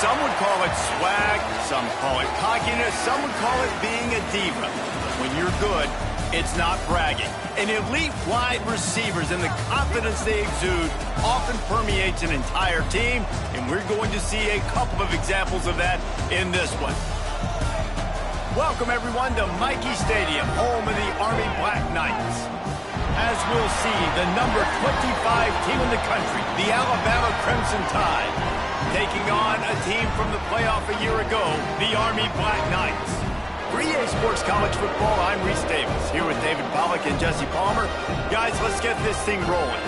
Some would call it swag, some call it cockiness, some would call it being a diva. When you're good, it's not bragging. And elite wide receivers and the confidence they exude often permeates an entire team, and we're going to see a couple of examples of that in this one. Welcome, everyone, to Michie Stadium, home of the Army Black Knights. As we'll see, the number 25 team in the country, the Alabama Crimson Tide, taking on a team from the playoff a year ago, the Army Black Knights. For EA Sports College Football, I'm Reese Davis, here with David Pollack and Jesse Palmer. Guys, let's get this thing rolling.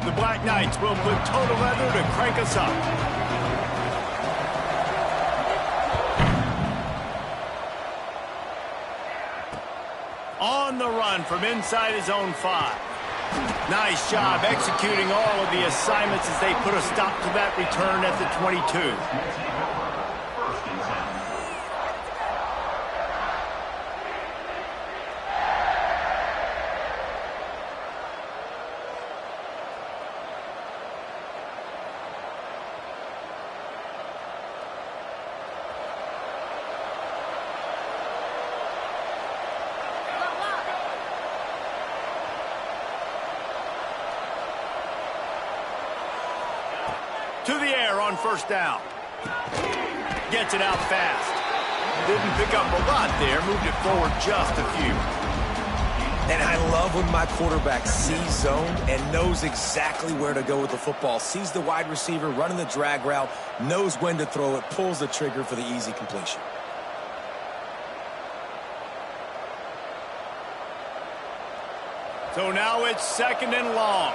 The Black Knights will put total leather to crank us up. On the run from inside his own 5. Nice job executing all of the assignments as they put a stop to that return at the 22. To the air on first down. Gets it out fast. Didn't pick up a lot there. Moved it forward just a few. And I love when my quarterback sees zone and knows exactly where to go with the football. Sees the wide receiver running the drag route, knows when to throw it, pulls the trigger for the easy completion. So now it's 2nd and long.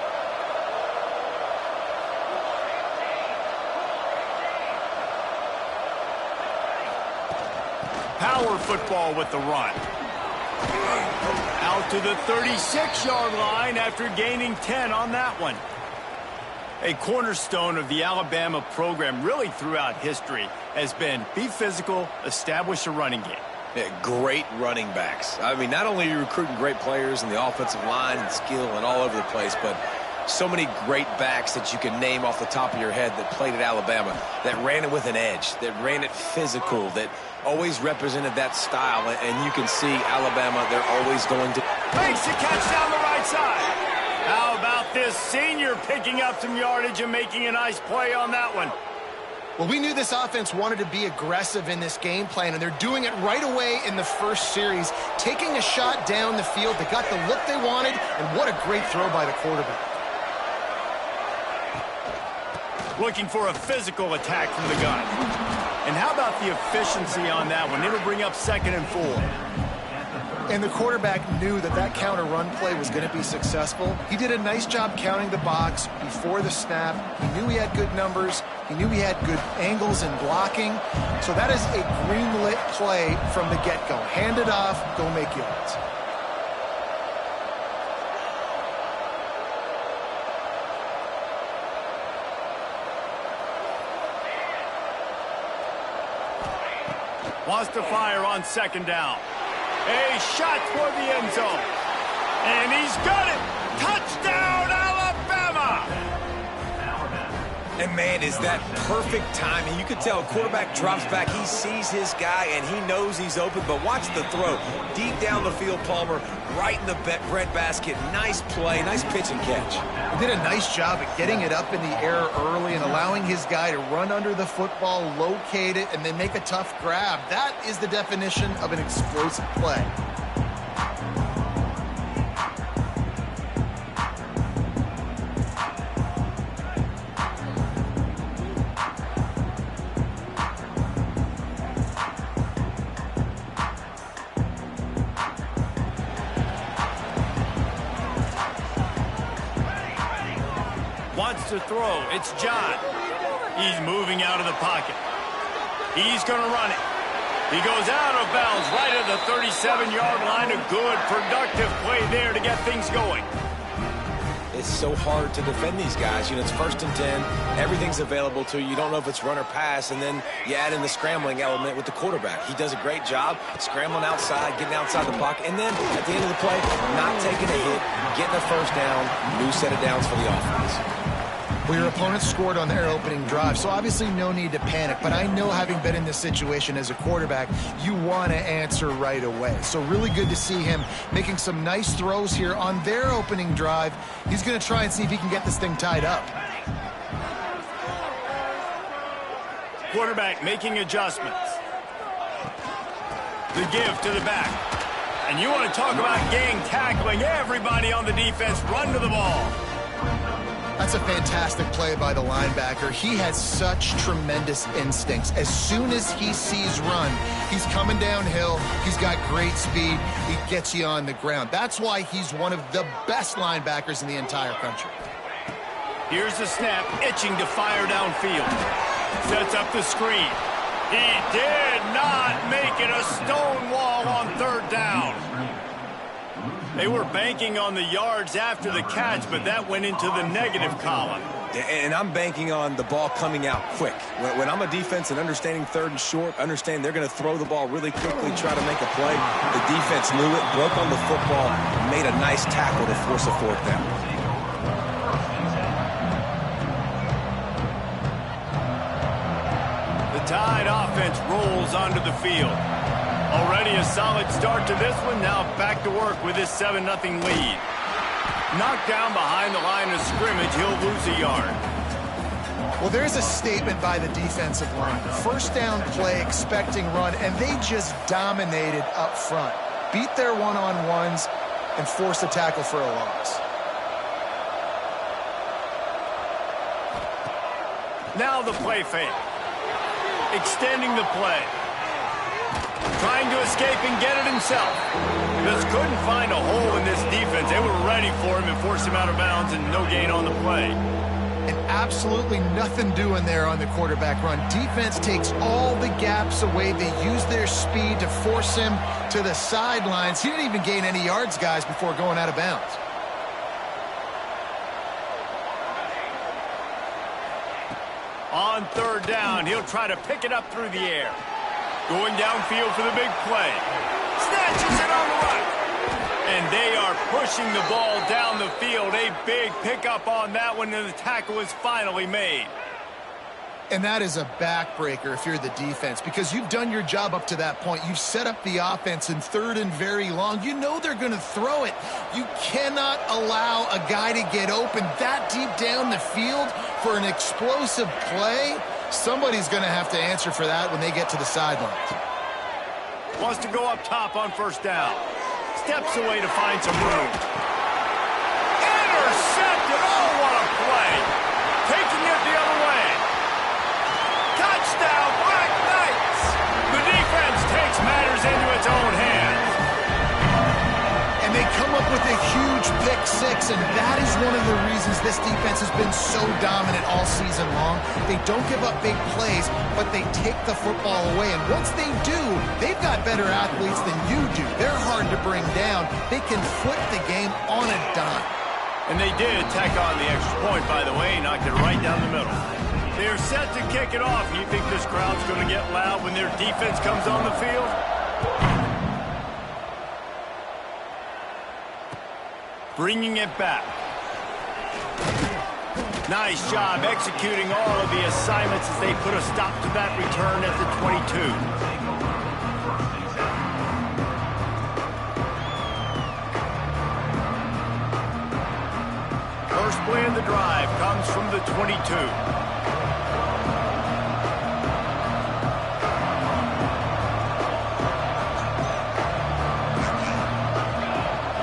Power football with the run. Out to the 36-yard line after gaining 10 on that one. A cornerstone of the Alabama program really throughout history has been be physical, establish a running game. Yeah, great running backs. I mean, not only are you recruiting great players in the offensive line and skill and all over the place, but so many great backs that you can name off the top of your head that played at Alabama, that ran it with an edge, that ran it physical, that always represented that style. And you can see Alabama, they're always going to... Makes the catch down the right side. How about this senior picking up some yardage and making a nice play on that one? Well, we knew this offense wanted to be aggressive in this game plan, and they're doing it right away in the first series, taking a shot down the field. They got the look they wanted, and what a great throw by the quarterback. Looking for a physical attack from the gun. And how about the efficiency on that one? It'll bring up 2nd and 4. And the quarterback knew that that counter run play was going to be successful. He did a nice job counting the box before the snap. He knew he had good numbers. He knew he had good angles and blocking. So that is a green-lit play from the get-go. Hand it off, go make yards. Wants to fire on 2nd down. A shot toward the end zone. And he's got it. Touchdown, Alabama! And, man, is that perfect timing. You can tell a quarterback drops back. He sees his guy, and he knows he's open. But watch the throw. Deep down the field, Palmer, right in the breadbasket. Nice play, nice pitch and catch. He did a nice job at getting it up in the air early and allowing his guy to run under the football, locate it, and then make a tough grab. That is the definition of an explosive play. Wants to throw. It's John. He's moving out of the pocket. He's going to run it. He goes out of bounds right at the 37-yard line. A good, productive play there to get things going. it's so hard to defend these guys. You know, it's 1st and 10. Everything's available to you. You don't know if it's run or pass, and then you add in the scrambling element with the quarterback. He does a great job scrambling outside, getting outside the pocket, and then at the end of the play, not taking a hit, getting a first down, new set of downs for the offense. Well, your opponent scored on their opening drive, so obviously no need to panic. But I know, having been in this situation as a quarterback, you want to answer right away. So really good to see him making some nice throws here on their opening drive. He's going to try and see if he can get this thing tied up. Quarterback making adjustments. The give to the back. And you want to talk about gang tackling. Everybody on the defense run to the ball. That's a fantastic play by the linebacker. He has such tremendous instincts. As soon as he sees run, he's coming downhill. He's got great speed. He gets you on the ground. That's why he's one of the best linebackers in the entire country. Here's the snap, itching to fire downfield. Sets up the screen. He did not make it a stone wall on 3rd down. They were banking on the yards after the catch, but that went into the negative column. And I'm banking on the ball coming out quick. When I'm a defense and understanding 3rd and short, understand they're going to throw the ball really quickly, try to make a play. The defense knew it, broke on the football, and made a nice tackle to force a 4th down. The Tide offense rolls onto the field. Already a solid start to this one. Now back to work with this 7-0 lead. Knocked down behind the line of scrimmage, he'll lose a yard. Well, there's a statement by the defensive line. 1st down play, expecting run, and they just dominated up front. Beat their one-on-ones and forced a tackle for a loss. Now the play fake. Extending the play. Trying to escape and get it himself. Just couldn't find a hole in this defense. They were ready for him and forced him out of bounds, and no gain on the play. And absolutely nothing doing there on the quarterback run. Defense takes all the gaps away. They use their speed to force him to the sidelines. He didn't even gain any yards, guys, before going out of bounds. On 3rd down, he'll try to pick it up through the air. Going downfield for the big play. Snatches it on the right. And they are pushing the ball down the field. A big pickup on that one, and the tackle is finally made. And that is a backbreaker if you're the defense, because you've done your job up to that point. You've set up the offense in 3rd and very long. You know they're going to throw it. You cannot allow a guy to get open that deep down the field for an explosive play. Somebody's going to have to answer for that when they get to the sidelines. Wants to go up top on 1st down. Steps away to find some room. Intercepted! Oh, what a play! Taking it the other way. Touchdown, Black Knights! The defense takes matters into its own hands. And they come up with a huge pick 6, and that is one of the reasons this defense has been so dominant all season long. They don't give up big plays, but they take the football away. And once they do, they've got better athletes than you do. They're hard to bring down. They can flip the game on a dime. And they did tack on the extra point, by the way, knocked it right down the middle. They're set to kick it off. You think this crowd's going to get loud when their defense comes on the field? Bringing it back. Nice job executing all of the assignments as they put a stop to that return at the 22. First play in the drive comes from the 22.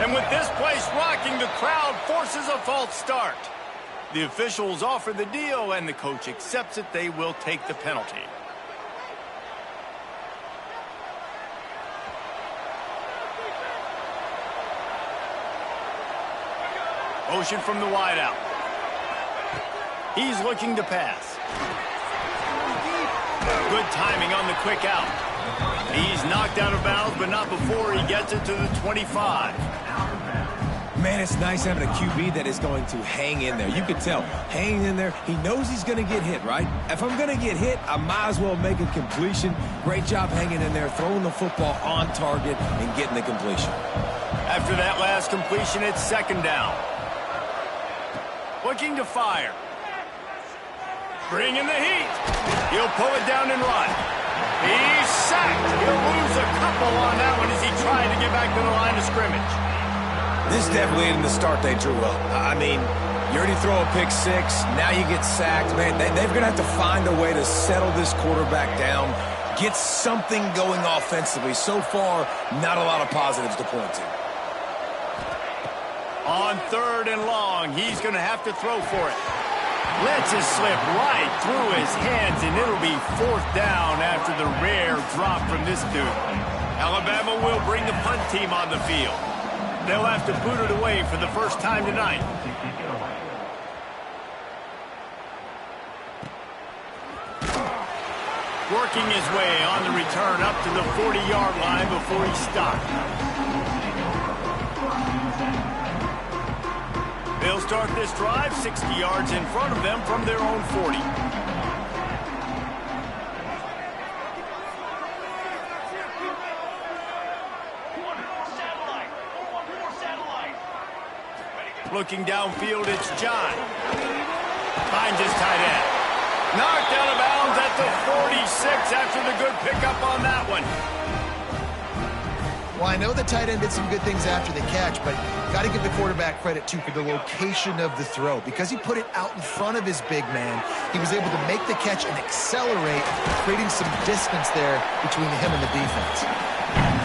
And with this place rocking, the crowd forces a false start. The officials offer the deal, and the coach accepts it. They will take the penalty. Motion from the wideout. He's looking to pass. Good timing on the quick out. He's knocked out of bounds, but not before he gets it to the 25. Man, it's nice having a QB that is going to hang in there. You can tell, hanging in there, he knows he's going to get hit, right? If I'm going to get hit, I might as well make a completion. Great job hanging in there, throwing the football on target and getting the completion. After that last completion, it's second down. Looking to fire. Bringing the heat. He'll pull it down and run. He's sacked. He'll lose a couple on that one as he tried to get back to the line of scrimmage. This definitely isn't the start they drew up. I mean, you already throw a pick six, now you get sacked. Man, they're going to have to find a way to settle this quarterback down, get something going offensively. So far, not a lot of positives to point to. On third and long, he's going to have to throw for it. Lets it slip right through his hands, and it'll be fourth down after the rare drop from this dude. Alabama will bring the punt team on the field. They'll have to boot it away for the first time tonight. Working his way on the return up to the 40-yard line before he stopped. They'll start this drive 60 yards in front of them from their own 40. Looking downfield, it's John. Finds his tight end. Knocked out of bounds at the 46 after the good pickup on that one. Well, I know the tight end did some good things after the catch, but got to give the quarterback credit, too, for the location of the throw. Because he put it out in front of his big man, he was able to make the catch and accelerate, creating some distance there between him and the defense.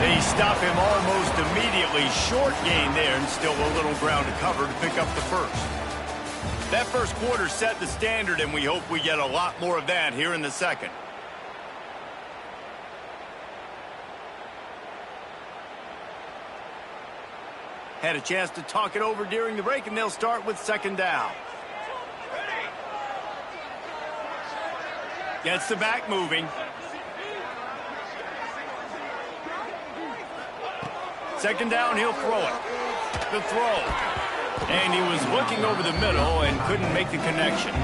They stop him almost immediately. Short gain there and still a little ground to cover to pick up the first. That first quarter set the standard, and we hope we get a lot more of that here in the second. Had a chance to talk it over during the break, and they'll start with second down. Gets the back moving. Second down, he'll throw it. The throw. And he was looking over the middle and couldn't make the connection.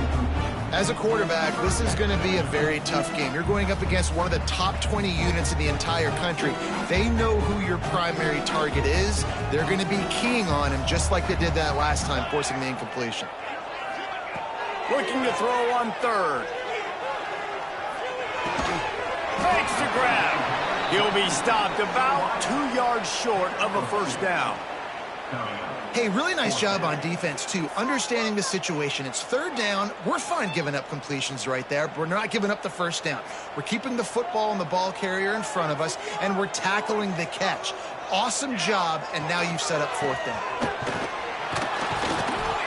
As a quarterback, this is going to be a very tough game. You're going up against one of the top 20 units in the entire country. They know who your primary target is. They're going to be keying on him just like they did that last time, forcing the incompletion. Looking to throw on third. Makes the grab. He'll be stopped about 2 yards short of a first down. Hey, really nice job on defense, too, understanding the situation. It's third down. We're fine giving up completions right there, but we're not giving up the first down. We're keeping the football and the ball carrier in front of us, and we're tackling the catch. Awesome job, and now you've set up fourth down.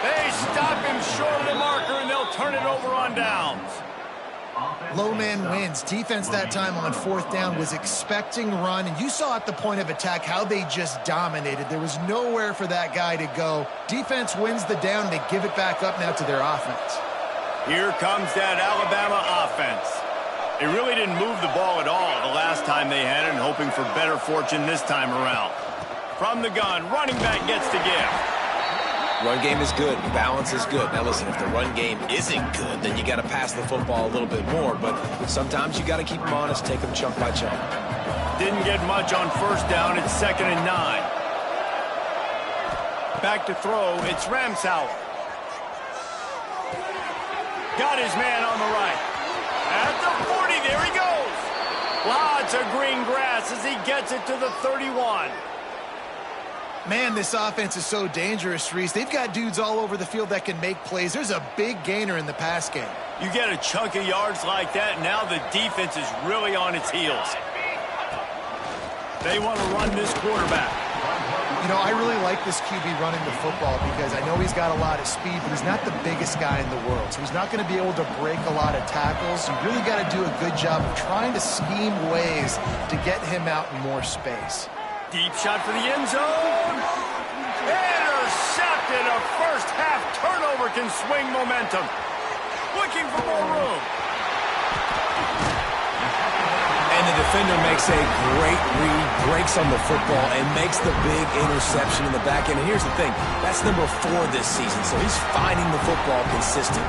They stop him short of the marker, and they'll turn it over on downs. Low man wins. Defense that time on fourth down was expecting run, and you saw at the point of attack how they just dominated. There was nowhere for that guy to go. Defense wins the down. They give it back up now to their offense. Here comes that Alabama offense. They really didn't move the ball at all the last time they had it, and hoping for better fortune this time around. From the gun, running back gets to give. Run game is good. Balance is good. Now, listen, if the run game isn't good, then you got to pass the football a little bit more. But sometimes you got to keep them honest, take them chunk by chunk. Didn't get much on first down. It's 2nd and 9. Back to throw. It's Ramsauer. Got his man on the right. At the 40, there he goes. Lots of green grass as he gets it to the 31. Man, this offense is so dangerous, Reese. They've got dudes all over the field that can make plays. There's a big gainer in the pass game. You get a chunk of yards like that, now the defense is really on its heels. They want to run this quarterback. You know, I really like this QB running the football because I know he's got a lot of speed, but he's not the biggest guy in the world. So he's not going to be able to break a lot of tackles. You really got to do a good job of trying to scheme ways to get him out in more space. Deep shot for the end zone. Intercepted. A first half turnover can swing momentum. Looking for more room. And And the defender makes a great read, breaks on the football, and makes the big interception in the back end. And here's the thing, that's number 4 this season, so he's finding the football consistently.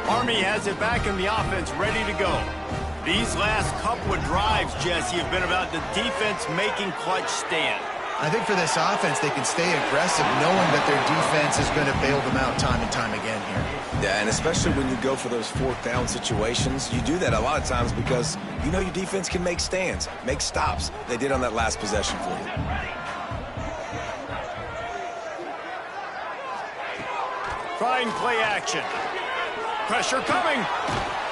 Army has it back in the offense, ready to go. These last couple of drives, Jesse, have been about the defense making clutch stand. I think for this offense, they can stay aggressive knowing that their defense is going to bail them out time and time again here. Yeah, and especially when you go for those 4th down situations, you do that a lot of times because you know your defense can make stands, make stops. They did on that last possession for you. Trying play action. Pressure coming.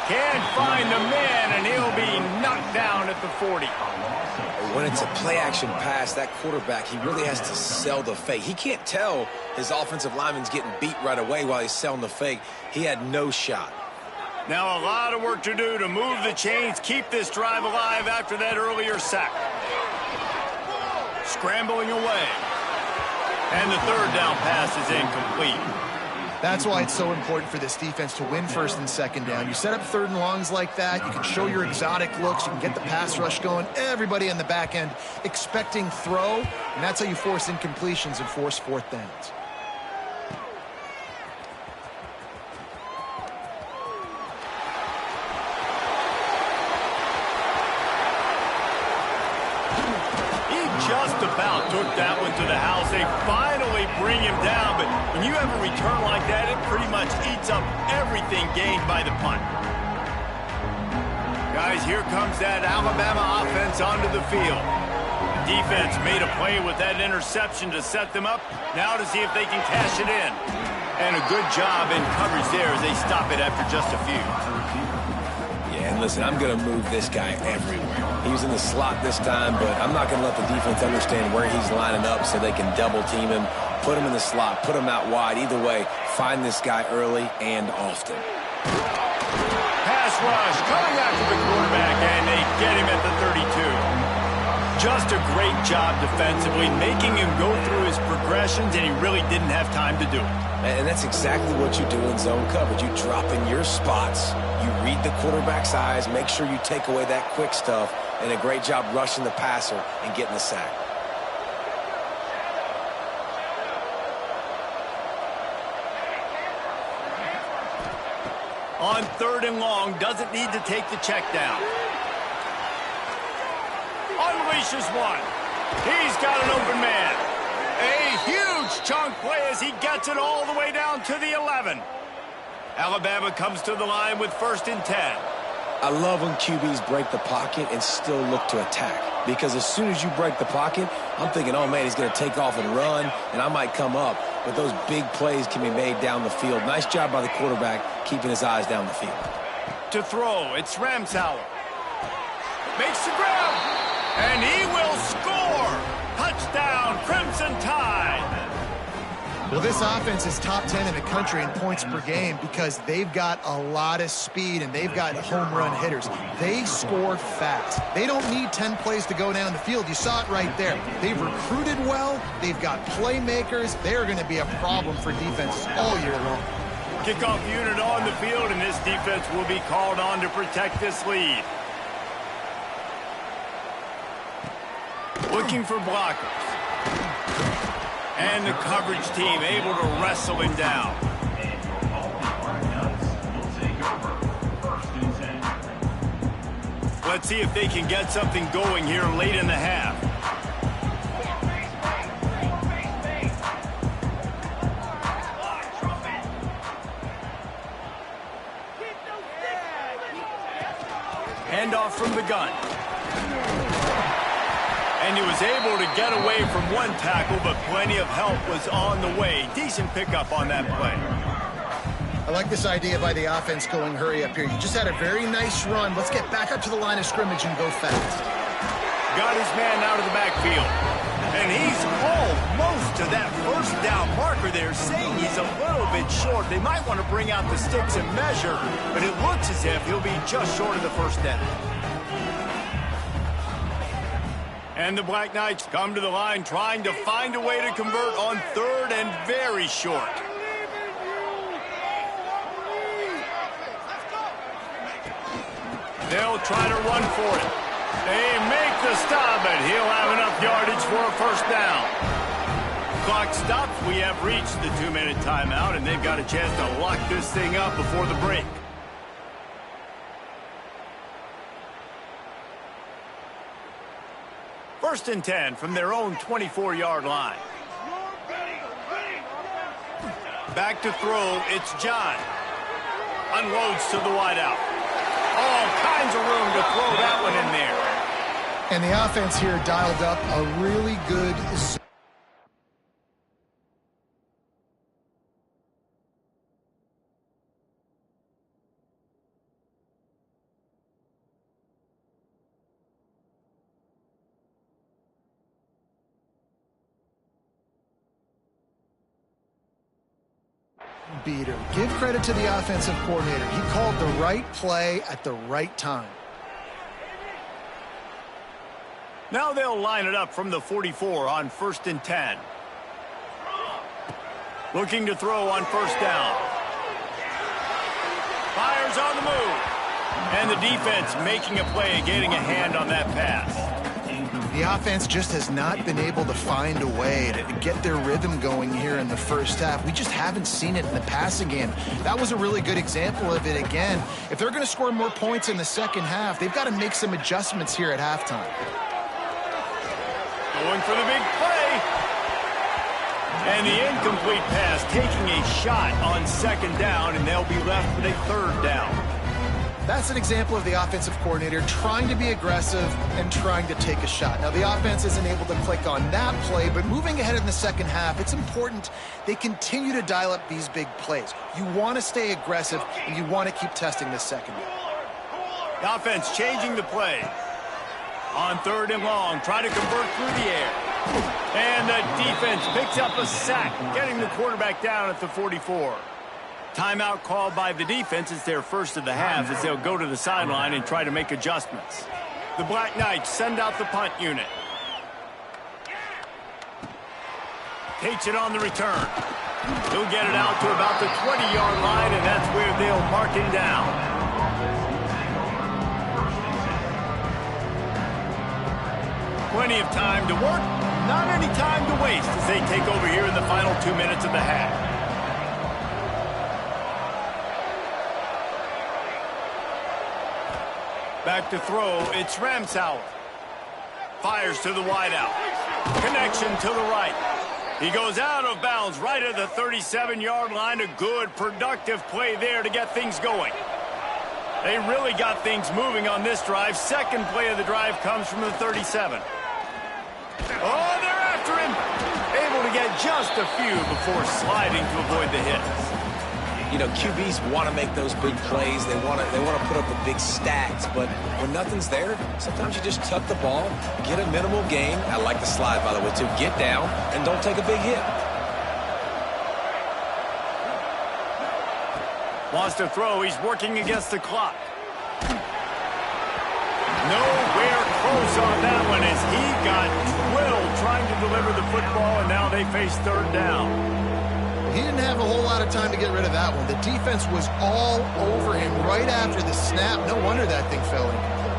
Can't find the man, and he'll be knocked down at the 40. When it's a play-action pass, that quarterback, he really has to sell the fake. He can't tell his offensive lineman's getting beat right away while he's selling the fake. He had no shot. Now a lot of work to do to move the chains, keep this drive alive after that earlier sack. Scrambling away. And the 3rd down pass is incomplete. That's why it's so important for this defense to win 1st and 2nd down. You set up 3rd and longs like that, you can show your exotic looks, you can get the pass rush going, everybody on the back end expecting throw, and that's how you force incompletions and force 4th downs. Just about took that one to the house. They finally bring him down, but when you have a return like that, it pretty much eats up everything gained by the punt. Guys, here comes that Alabama offense onto the field. The defense made a play with that interception to set them up. Now to see if they can cash it in. And a good job in coverage there as they stop it after just a few. Yeah, and listen, I'm going to move this guy everywhere. He was in the slot this time, but I'm not going to let the defense understand where he's lining up so they can double-team him, put him in the slot, put him out wide. Either way, find this guy early and often. Pass rush coming after the quarterback, and they get him at the 32. Just a great job defensively, making him go through his progressions, and he really didn't have time to do it. And that's exactly what you do in zone coverage. You drop in your spots, you read the quarterback's eyes, make sure you take away that quick stuff, and a great job rushing the passer and getting the sack. On 3rd and long, doesn't need to take the check down. Unleashes one. He's got an open man. A huge chunk play as he gets it all the way down to the 11. Alabama comes to the line with 1st and 10. I love when QBs break the pocket and still look to attack. Because as soon as you break the pocket, I'm thinking, oh, man, he's going to take off and run, and I might come up. But those big plays can be made down the field. Nice job by the quarterback keeping his eyes down the field. To throw, it's Ramsauer. Makes the grab, and he will score. Touchdown, Crimson Tide. Well, this offense is top 10 in the country in points per game because they've got a lot of speed and they've got home run hitters. They score fast. They don't need 10 plays to go down the field. You saw it right there. They've recruited well. They've got playmakers. They're going to be a problem for defense all year long. Kickoff unit on the field, and this defense will be called on to protect this lead. Looking for blockers. And the coverage team able to wrestle him down. Let's see if they can get something going here late in the half. Handoff from the gun. And he was able to get away from one tackle, but plenty of help was on the way. Decent pickup on that play. I like this idea by the offense going hurry up here. You just had a very nice run. Let's get back up to the line of scrimmage and go fast. Got his man out of the backfield. And he's almost to that 1st down marker there, saying he's a little bit short. They might want to bring out the sticks and measure, but it looks as if he'll be just short of the 1st down. And the Black Knights come to the line trying to find a way to convert on third and very short. They'll try to run for it. They make the stop, and he'll have enough yardage for a first down. Clock stops. We have reached the 2-minute timeout, and they've got a chance to lock this thing up before the break. First and 10 from their own 24-yard line. Back to throw, it's John. Unloads to the wideout. All kinds of room to throw that one in there. And the offense here dialed up a really good zone. Beater. Give credit to the offensive coordinator. He called the right play at the right time. Now they'll line it up from the 44 on first and 10. Looking to throw on first down. Fires on the move. And the defense making a play, getting a hand on that pass. The offense just has not been able to find a way to get their rhythm going here in the first half. We just haven't seen it in the passing game. That was a really good example of it again. If they're going to score more points in the second half, they've got to make some adjustments here at halftime. Going for the big play. And the incomplete pass taking a shot on second down, and they'll be left with a third down. That's an example of the offensive coordinator trying to be aggressive and trying to take a shot. Now, the offense isn't able to click on that play, but moving ahead in the second half, it's important they continue to dial up these big plays. You want to stay aggressive, and you want to keep testing this secondary. The offense changing the play. On third and long, try to convert through the air. And the defense picks up a sack, getting the quarterback down at the 44. Timeout called by the defense. It's their first of the half as they'll go to the sideline and try to make adjustments. The Black Knights send out the punt unit. Takes it on the return. He'll get it out to about the 20-yard line, and that's where they'll mark him down. Plenty of time to work, not any time to waste as they take over here in the final 2 minutes of the half. Back to throw, it's Ramsauer. Fires to the wideout. Connection to the right. He goes out of bounds right at the 37-yard line. A good, productive play there to get things going. They really got things moving on this drive. Second play of the drive comes from the 37. Oh, they're after him. Able to get just a few before sliding to avoid the hits. You know, QBs want to make those big plays. They want to put up the big stacks. But when nothing's there, sometimes you just tuck the ball, get a minimal gain. I like the slide, by the way, too. Get down and don't take a big hit. Wants to throw. He's working against the clock. Nowhere close on that one as he got twirled trying to deliver the football, and now they face third down. He didn't have a whole lot of time to get rid of that one. The defense was all over him right after the snap. No wonder that thing fell incomplete.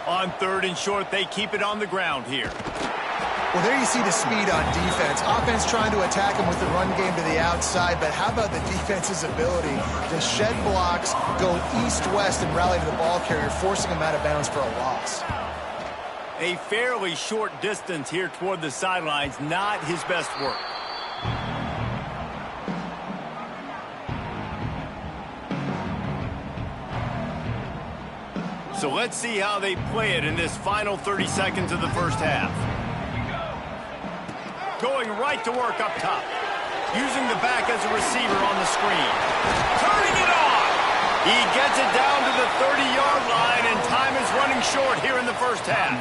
On third and short, they keep it on the ground here. Well, there you see the speed on defense. Offense trying to attack him with the run game to the outside, but how about the defense's ability to shed blocks, go east-west, and rally to the ball carrier, forcing him out of bounds for a loss. A fairly short distance here toward the sidelines, not his best work. So let's see how they play it in this final 30 seconds of the first half. Going right to work up top. Using the back as a receiver on the screen. Turning it on! He gets it down to the 30-yard line, and time is running short here in the first half.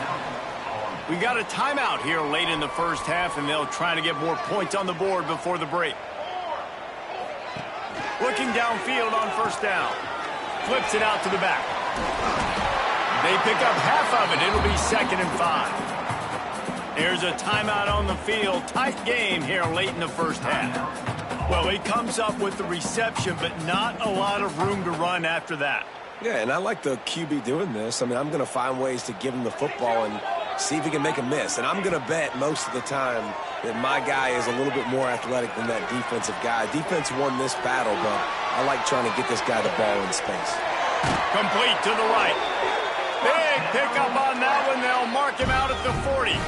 We got a timeout here late in the first half, and they'll try to get more points on the board before the break. Looking downfield on first down. Flips it out to the back. They pick up half of it. It'll be 2nd and 5. There's a timeout on the field. Tight game here late in the first half. Well, he comes up with the reception, but not a lot of room to run after that. Yeah, and I like the QB doing this. I mean, I'm going to find ways to give him the football and see if he can make a miss. And I'm going to bet most of the time that my guy is a little bit more athletic than that defensive guy. Defense won this battle, but I like trying to get this guy the ball in space. Complete to the right. Big pickup on that one. They'll mark him out at the 40.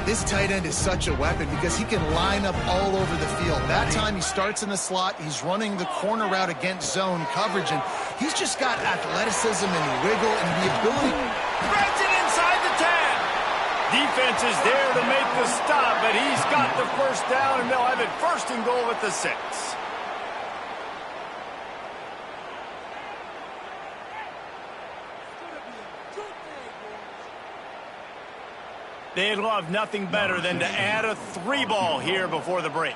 This tight end is such a weapon because he can line up all over the field. That time he starts in the slot. He's running the corner route against zone coverage, and he's just got athleticism and wiggle and the ability. Threads it inside the 10. Defense is there to make the stop, but he's got the first down, and they'll have it 1st and goal at the 6. They'd love nothing better than to add a 3-ball here before the break.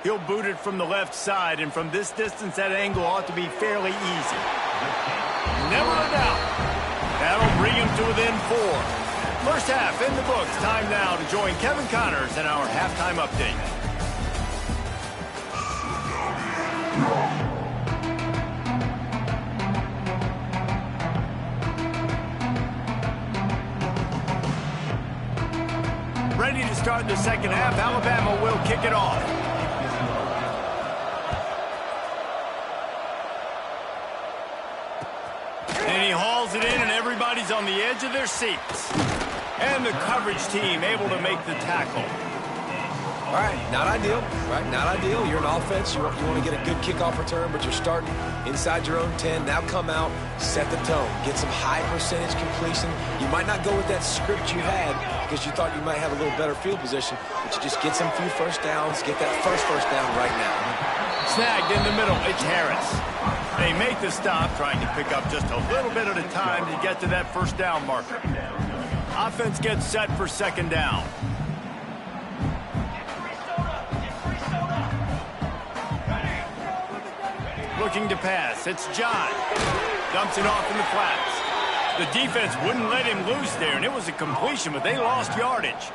He'll boot it from the left side, and from this distance, that angle ought to be fairly easy. Never a doubt. That'll bring him to within 4. First half in the books. Time now to join Kevin Connors in our halftime update. Ready to start the second half. Alabama will kick it off. And he hauls it in, and everybody's on the edge of their seats. And the coverage team able to make the tackle. All right, not ideal, right? Not ideal. You're an offense. You want to get a good kickoff return, but you're starting inside your own 10. Now come out, set the tone, get some high percentage completion. You might not go with that script you had because you thought you might have a little better field position, but you just get some few first downs, get that first down right now. Snagged in the middle. It's Harris. They make the stop, trying to pick up just a little bit at a time to get to that first down marker. Offense gets set for 2nd down. Looking to pass. It's John. Dumps it off in the flats. The defense wouldn't let him loose there, and it was a completion, but they lost yardage.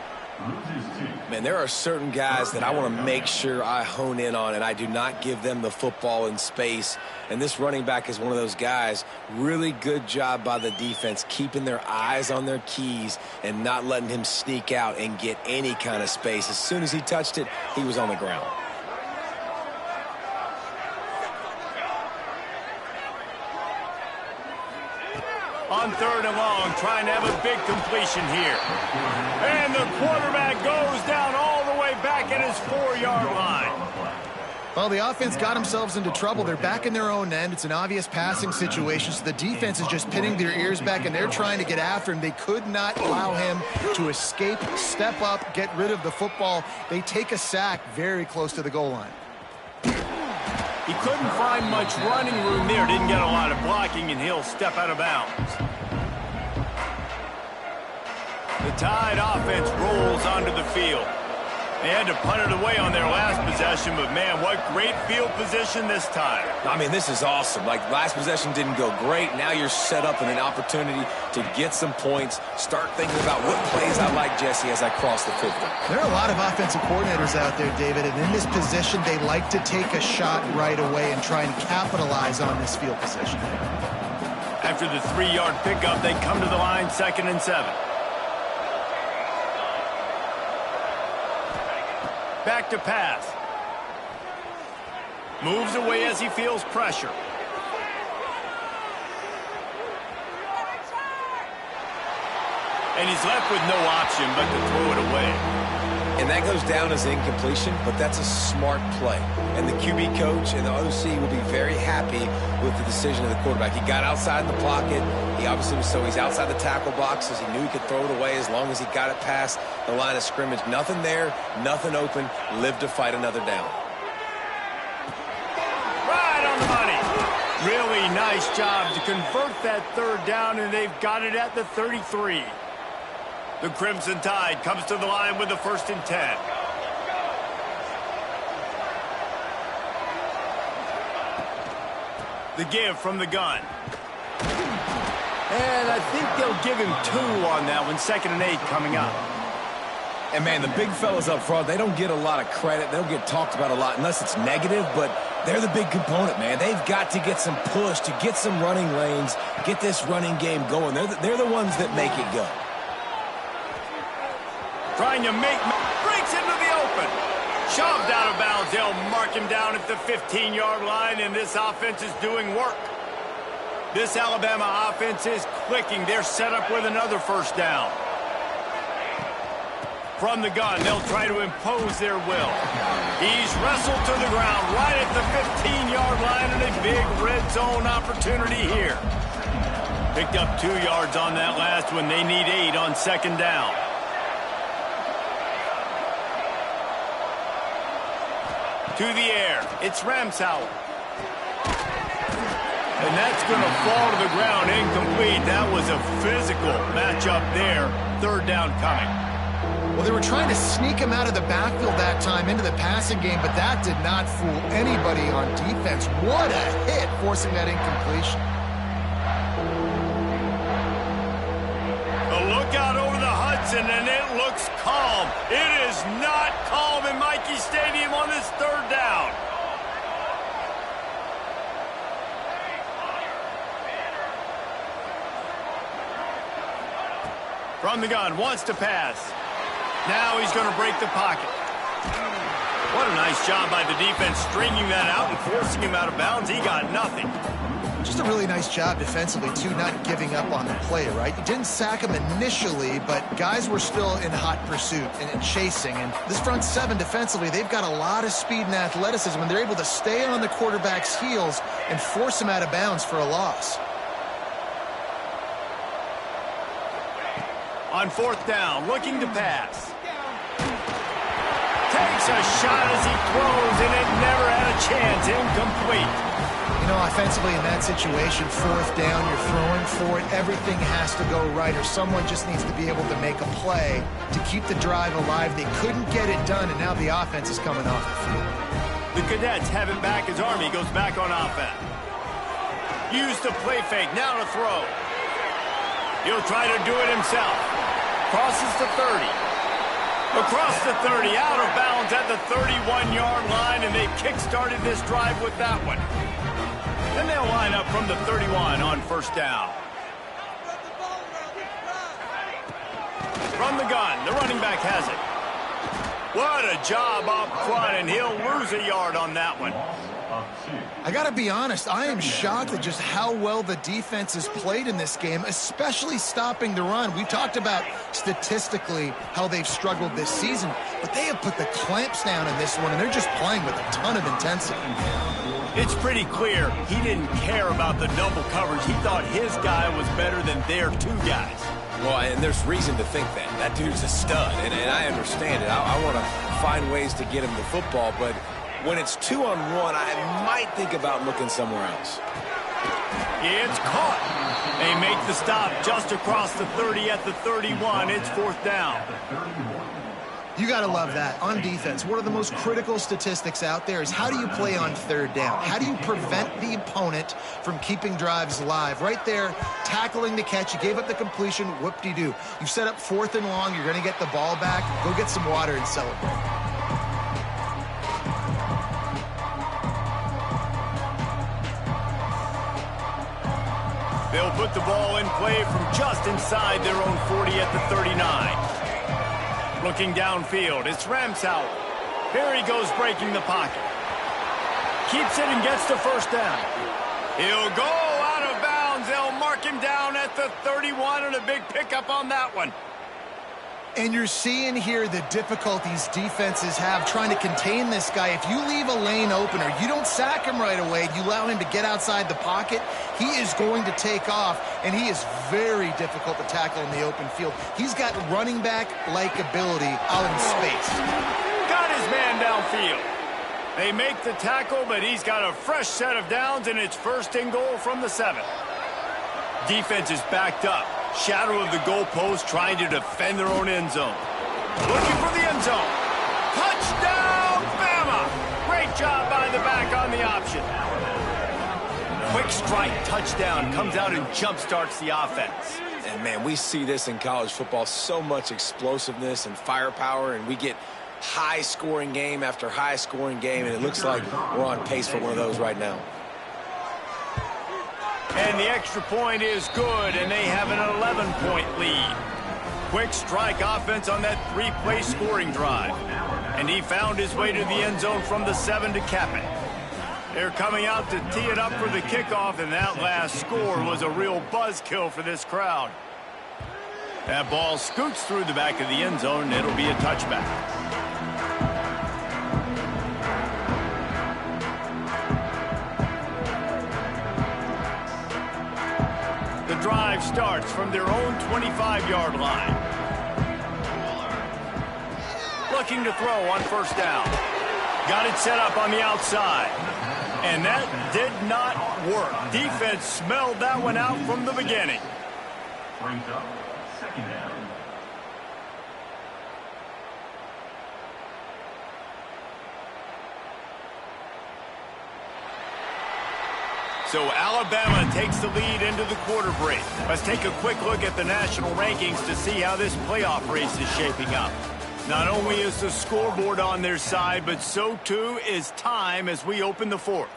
Man, there are certain guys that I want to make sure I hone in on, and I do not give them the football in space. And this running back is one of those guys. Really good job by the defense, keeping their eyes on their keys and not letting him sneak out and get any kind of space. As soon as he touched it, he was on the ground. On 3rd and long, trying to have a big completion here. And the quarterback goes down all the way back at his 4-yard line. Well, the offense got themselves into trouble. They're back in their own end. It's an obvious passing situation, so the defense is just pinning their ears back, and they're trying to get after him. They could not allow him to escape, step up, get rid of the football. They take a sack very close to the goal line. He couldn't find much running room there. Didn't get a lot of blocking, and he'll step out of bounds. The Tide offense rolls onto the field. They had to punt it away on their last possession, but, man, what great field position this time. I mean, this is awesome. Like, last possession didn't go great. Now you're set up in an opportunity to get some points. Start thinking about what plays I like, Jesse, as I cross the 50. There are a lot of offensive coordinators out there, David, and in this position, they like to take a shot right away and try and capitalize on this field position. After the 3-yard pickup, they come to the line, 2nd and 7. Back to pass. Moves away as he feels pressure. And he's left with no option but to throw it away. And that goes down as incompletion, but that's a smart play. And the QB coach and the OC will be very happy with the decision of the quarterback. He got outside in the pocket. He obviously was, so he's outside the tackle boxes. He knew he could throw it away as long as he got it past the line of scrimmage. Nothing there, nothing open. Lived to fight another down. Right on the money. Really nice job to convert that 3rd down, and they've got it at the 33. The Crimson Tide comes to the line with the 1st and 10. The give from the gun. And I think they'll give him 2 on that one. 2nd and 8 coming up. And, man, the big fellas up front, they don't get a lot of credit. They don't get talked about a lot unless it's negative, but they're the big component, man. They've got to get some push, to get some running lanes, get this running game going. They're the ones that make it go. Trying to breaks into the open. Shoved out of bounds. They'll mark him down at the 15-yard line, and this offense is doing work. This Alabama offense is clicking. They're set up with another 1st down. From the gun, they'll try to impose their will. He's wrestled to the ground right at the 15-yard line, and a big red zone opportunity here. Picked up 2 yards on that last one. They need 8 on 2nd down. To the air. It's Ramsauer. And that's going to fall to the ground incomplete. That was a physical matchup there. 3rd down coming. Well, they were trying to sneak him out of the backfield that time into the passing game, but that did not fool anybody on defense. What a hit, forcing that incompletion. A look out over the Hudson, and it looks calm. It is not calm in Michie Stadium on this 3rd down. From the gun, wants to pass. Now he's going to break the pocket. What a nice job by the defense stringing that out and forcing him out of bounds. He got nothing. Just a really nice job defensively, too, not giving up on the play, right? You didn't sack him initially, but guys were still in hot pursuit and chasing. And this front 7 defensively, they've got a lot of speed and athleticism, and they're able to stay on the quarterback's heels and force him out of bounds for a loss. On 4th down, looking to pass. Takes a shot as he throws, and it never had a chance. Incomplete. You know, offensively in that situation, 4th down, you're throwing for it. Everything has to go right, or someone just needs to be able to make a play to keep the drive alive. They couldn't get it done, and now the offense is coming off the field. The Cadets have it back as Army goes back on offense. Use the play fake, now to throw. He'll try to do it himself. Crosses the 30. Across the 30, out of bounds at the 31-yard line, and they've kick-started this drive with that one. And they'll line up from the 31 on 1st down. From the gun, the running back has it. What a job up front, and he'll lose a yard on that one. I got to be honest, I am shocked at just how well the defense has played in this game, especially stopping the run. We've talked about statistically how they've struggled this season, but they have put the clamps down in this one, and they're just playing with a ton of intensity. It's pretty clear he didn't care about the double coverage. He thought his guy was better than their 2 guys. Well, and there's reason to think that. That dude's a stud, and I understand it. I want to find ways to get him the football, but when it's 2-on-1, I might think about looking somewhere else. It's caught. They make the stop just across the 30 at the 31. It's 4th down. You got to love that. On defense, one of the most critical statistics out there is how do you play on 3rd down? How do you prevent the opponent from keeping drives alive? Right there, tackling the catch. You gave up the completion. Whoop-de-doo. You set up 4th and long. You're going to get the ball back. Go get some water and celebrate. They'll put the ball in play from just inside their own 40 at the 39. Looking downfield, it's Ramsauer. Here he goes breaking the pocket. Keeps it and gets the 1st down. He'll go out of bounds. They'll mark him down at the 31, and a big pickup on that one. And you're seeing here the difficulties defenses have trying to contain this guy. If you leave a lane open or you don't sack him right away, you allow him to get outside the pocket, he is going to take off, and he is very difficult to tackle in the open field. He's got running back-like ability out in space. Got his man downfield. They make the tackle, but he's got a fresh set of downs, and it's 1st and goal from the 7. Defense is backed up. Shadow of the goalpost, trying to defend their own end zone. Looking for the end zone. Touchdown, Bama! Great job by the back on the option. quick strike touchdown comes out and jump-starts the offense. And, man, we see this in college football, so much explosiveness and firepower, and we get high-scoring game after high-scoring game, and it looks like we're on pace for one of those right now. And the extra point is good, and they have an 11-point lead. Quick strike offense on that 3-play scoring drive. And he found his way to the end zone from the 7 to cap it. They're coming out to tee it up for the kickoff, and that last score was a real buzzkill for this crowd. That ball scoots through the back of the end zone, and it'll be a touchback. The drive starts from their own 25-yard line. Looking to throw on first down. Got it set up on the outside. And that did not work. Defense smelled that one out from the beginning. Brings up second down. So Alabama takes the lead into the quarter break. Let's take a quick look at the national rankings to see how this playoff race is shaping up. Not only is the scoreboard on their side, but so too is time as we open the fourth.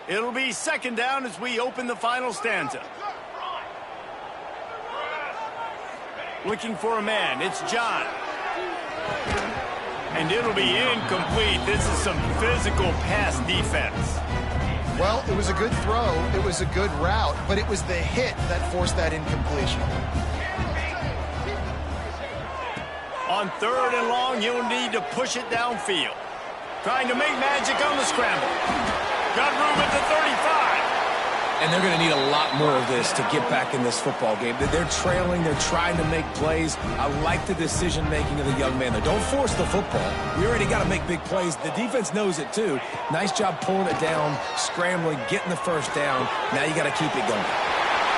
It'll be second down as we open the final stanza. Looking for a man, it's John. And it'll be incomplete. This is some physical pass defense. Well, it was a good throw, it was a good route, but it was the hit that forced that incompletion. On third and long, you'll need to push it downfield. Trying to make magic on the scramble. Got room at the 35. And they're going to need a lot more of this to get back in this football game. They're trailing. They're trying to make plays. I like the decision-making of the young man there. Don't force the football. We already got to make big plays. The defense knows it, too. Nice job pulling it down, scrambling, getting the first down. Now you got to keep it going.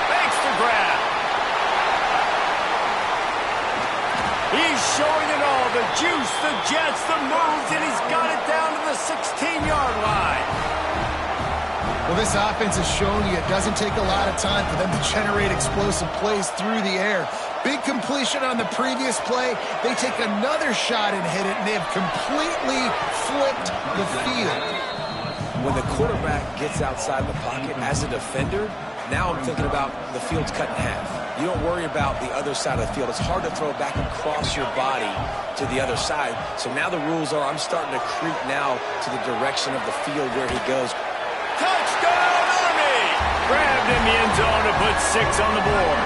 Thanks to grab. He's showing it all. The juice, the jets, the moves, and he's got it down to the 16-yard line. Well, this offense has shown you it doesn't take a lot of time for them to generate explosive plays through the air. Big completion on the previous play. They take another shot and hit it, and they have completely flipped the field. When the quarterback gets outside the pocket as a defender, now I'm thinking about the field's cut in half. You don't worry about the other side of the field. It's hard to throw back across your body to the other side. So now the rules are I'm starting to creep now to the direction of the field where he goes. Touchdown, Army! Grabbed in the end zone to put 6 on the board.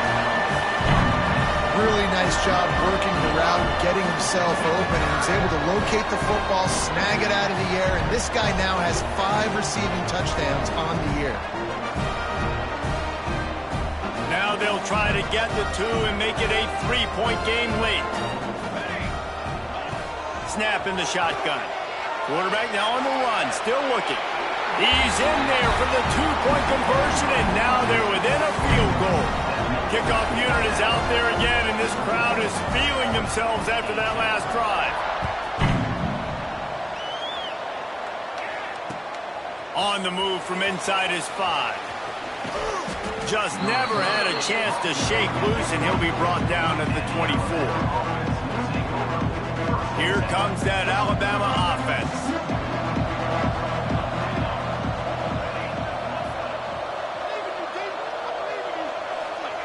Really nice job working the route, getting himself open, and he was able to locate the football, snag it out of the air, and this guy now has 5 receiving touchdowns on the year. Now they'll try to get the 2 and make it a 3-point game late. Snap in the shotgun. Quarterback now on the run, still looking. He's in there for the 2-point conversion, and now they're within a field goal. Kickoff unit is out there again, and this crowd is feeling themselves after that last drive. On the move from inside his 5. Just never had a chance to shake loose, and he'll be brought down at the 24. Here comes that Alabama offense.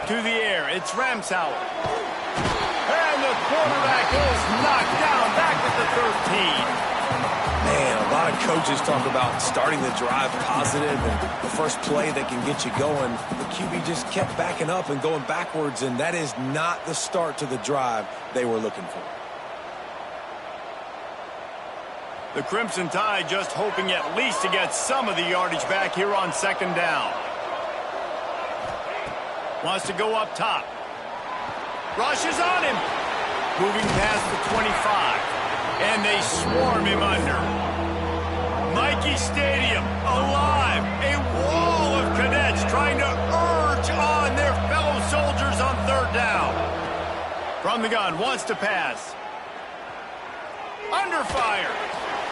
To the air, it's Ramsauer. And the quarterback is knocked down back at the 13. Man, a lot of coaches talk about starting the drive positive and the first play that can get you going. The QB just kept backing up and going backwards, and that is not the start to the drive they were looking for. The Crimson Tide just hoping at least to get some of the yardage back here on second down. Wants to go up top. Rush is on him. Moving past the 25. And they swarm him under. Nike Stadium alive. A wall of cadets trying to urge on their fellow soldiers on third down. From the gun, wants to pass. Under fire.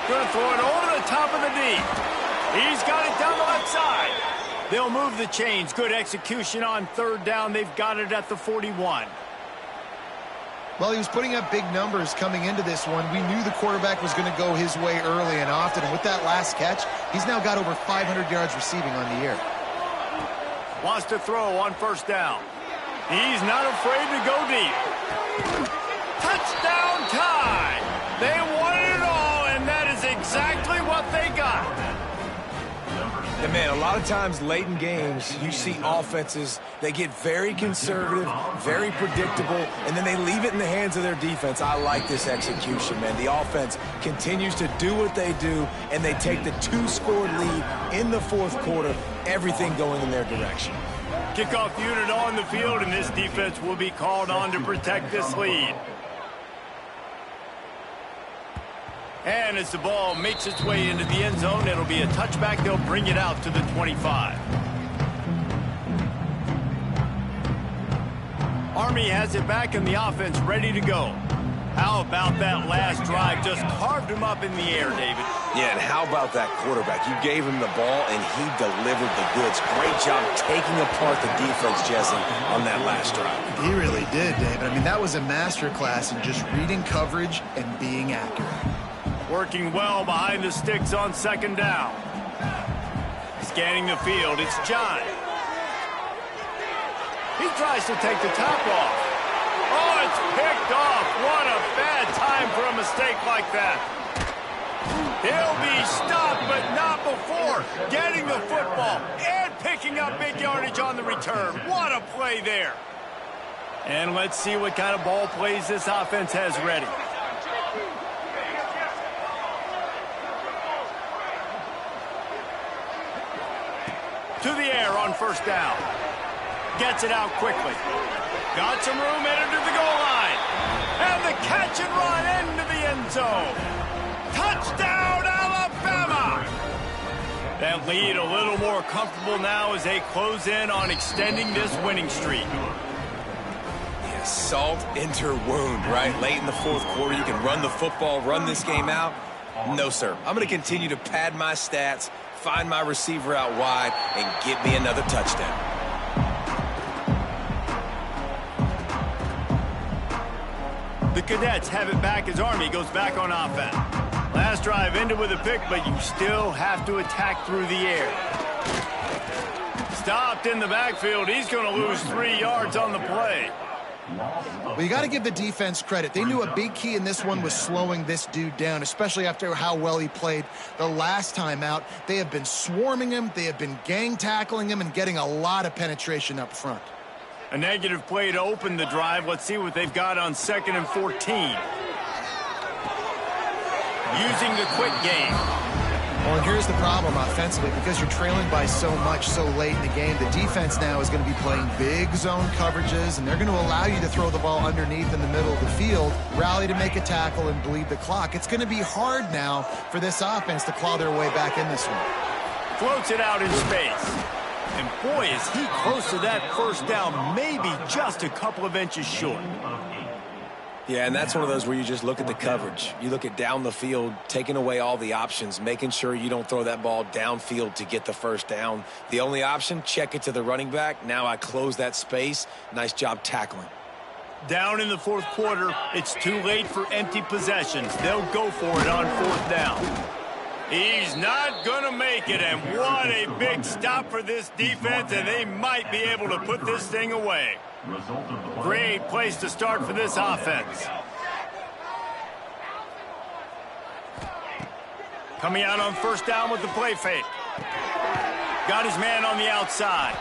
Going to throw it over the top of the D. He's got it down the left side. They'll move the chains. Good execution on third down. They've got it at the 41. Well, he was putting up big numbers coming into this one. We knew the quarterback was going to go his way early and often. And with that last catch, he's now got over 500 yards receiving on the year. Wants to throw on first down. He's not afraid to go deep. Touchdown tie. They wanted it all, and that is exactly what they got. And man, a lot of times late in games, you see offenses, they get very conservative, very predictable, and then they leave it in the hands of their defense. I like this execution, man. The offense continues to do what they do, and they take the 2-score lead in the fourth quarter, everything going in their direction. Kickoff unit on the field, and this defense will be called on to protect this lead. And as the ball makes its way into the end zone, it'll be a touchback. They'll bring it out to the 25. Army has it back and the offense ready to go. How about that last drive? Just carved him up in the air, David. Yeah, and how about that quarterback? You gave him the ball, and he delivered the goods. Great job taking apart the defense, Jesse, on that last drive. He really did, David. I mean, that was a masterclass in just reading coverage and being accurate. Working well behind the sticks on second down. Scanning the field, it's John. He tries to take the top off. Oh, it's picked off. What a bad time for a mistake like that. He'll be stopped, but not before getting the football and picking up big yardage on the return. What a play there. And let's see what kind of ball plays this offense has ready. To the air on first down. Gets it out quickly. Got some room headed to the goal line. And the catch and run into the end zone. Touchdown, Alabama! That lead a little more comfortable now as they close in on extending this winning streak. Yeah, salt into wound, right? Late in the fourth quarter, you can run the football, run this game out. No, sir. I'm going to continue to pad my stats, find my receiver out wide, and get me another touchdown. The Cadets have it back as Army goes back on offense. Last drive ended with a pick, but you still have to attack through the air. Stopped in the backfield. He's going to lose 3 yards on the play. Well, you got to give the defense credit. They knew a big key in this one was slowing this dude down, especially after how well he played the last time out. They have been swarming him. They have been gang tackling him and getting a lot of penetration up front. A negative play to open the drive. Let's see what they've got on 2nd and 14. Using the quick game. Well, and here's the problem offensively. Because you're trailing by so much so late in the game, the defense now is going to be playing big zone coverages, and they're going to allow you to throw the ball underneath in the middle of the field, rally to make a tackle, and bleed the clock. It's going to be hard now for this offense to claw their way back in this one. Floats it out in space. And boy, is he close to that first down, maybe just a couple of inches short. Yeah, and that's one of those where you just look at the coverage. You look at down the field, taking away all the options, making sure you don't throw that ball downfield to get the first down. The only option, check it to the running back. Now I close that space. Nice job tackling. Down in the fourth quarter, it's too late for empty possessions. They'll go for it on 4th down. He's not going to make it, and what a big stop for this defense, and they might be able to put this thing away. Great place to start for this offense. Coming out on first down with the play fake. Got his man on the outside.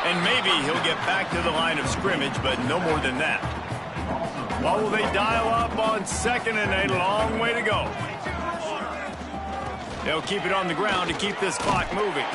And maybe he'll get back to the line of scrimmage, but no more than that. What will they dial up on 2nd and a long way to go? They'll keep it on the ground to keep this clock moving.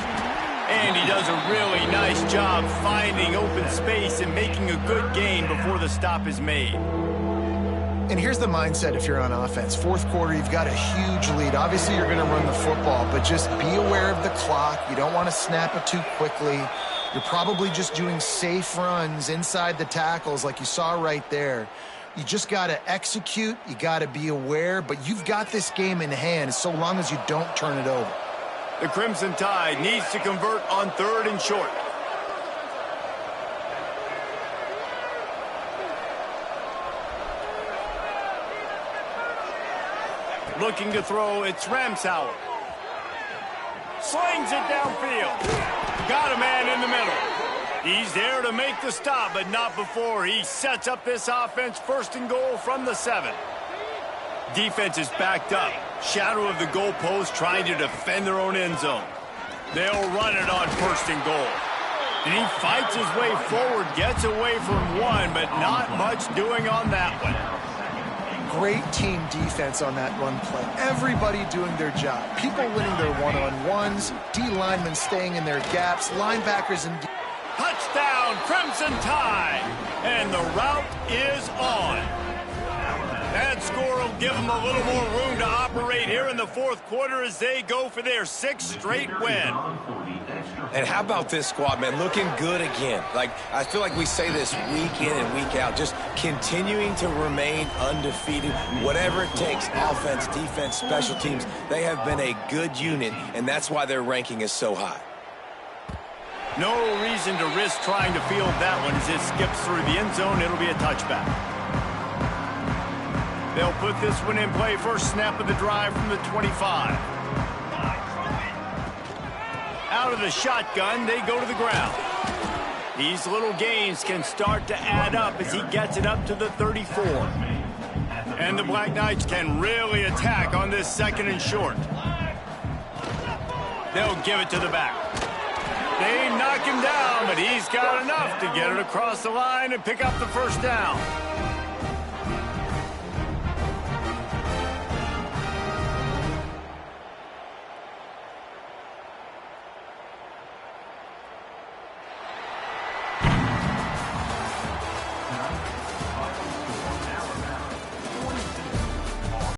And he does a really nice job finding open space and making a good gain before the stop is made. And here's the mindset if you're on offense. Fourth quarter, you've got a huge lead. Obviously, you're going to run the football, but just be aware of the clock. You don't want to snap it too quickly. You're probably just doing safe runs inside the tackles like you saw right there. You just got to execute. You got to be aware, but you've got this game in hand so long as you don't turn it over. The Crimson Tide needs to convert on 3rd and short. Looking to throw, it's Ramsauer. Slings it downfield. Got a man in the middle. He's there to make the stop, but not before he sets up this offense 1st and goal from the 7. Defense is backed up. Shadow of the goalpost trying to defend their own end zone. They'll run it on 1st and goal. And he fights his way forward, gets away from one, but not much doing on that one. Great team defense on that run play. Everybody doing their job. People winning their one-on-ones, D-linemen staying in their gaps, linebackers and... Touchdown, Crimson Tide! And the route is on. That score will give them a little more room to operate here in the 4th quarter as they go for their 6th straight win. And how about this squad, man? Looking good again. Like, I feel like we say this week in and week out, just continuing to remain undefeated. Whatever it takes, offense, defense, special teams, they have been a good unit, and that's why their ranking is so high. No reason to risk trying to field that one as it skips through the end zone. It'll be a touchback. They'll put this one in play. First snap of the drive from the 25. Out of the shotgun, they go to the ground. These little gains can start to add up as he gets it up to the 34. And the Black Knights can really attack on this 2nd and short. They'll give it to the back. They knock him down, but he's got enough to get it across the line and pick up the 1st down.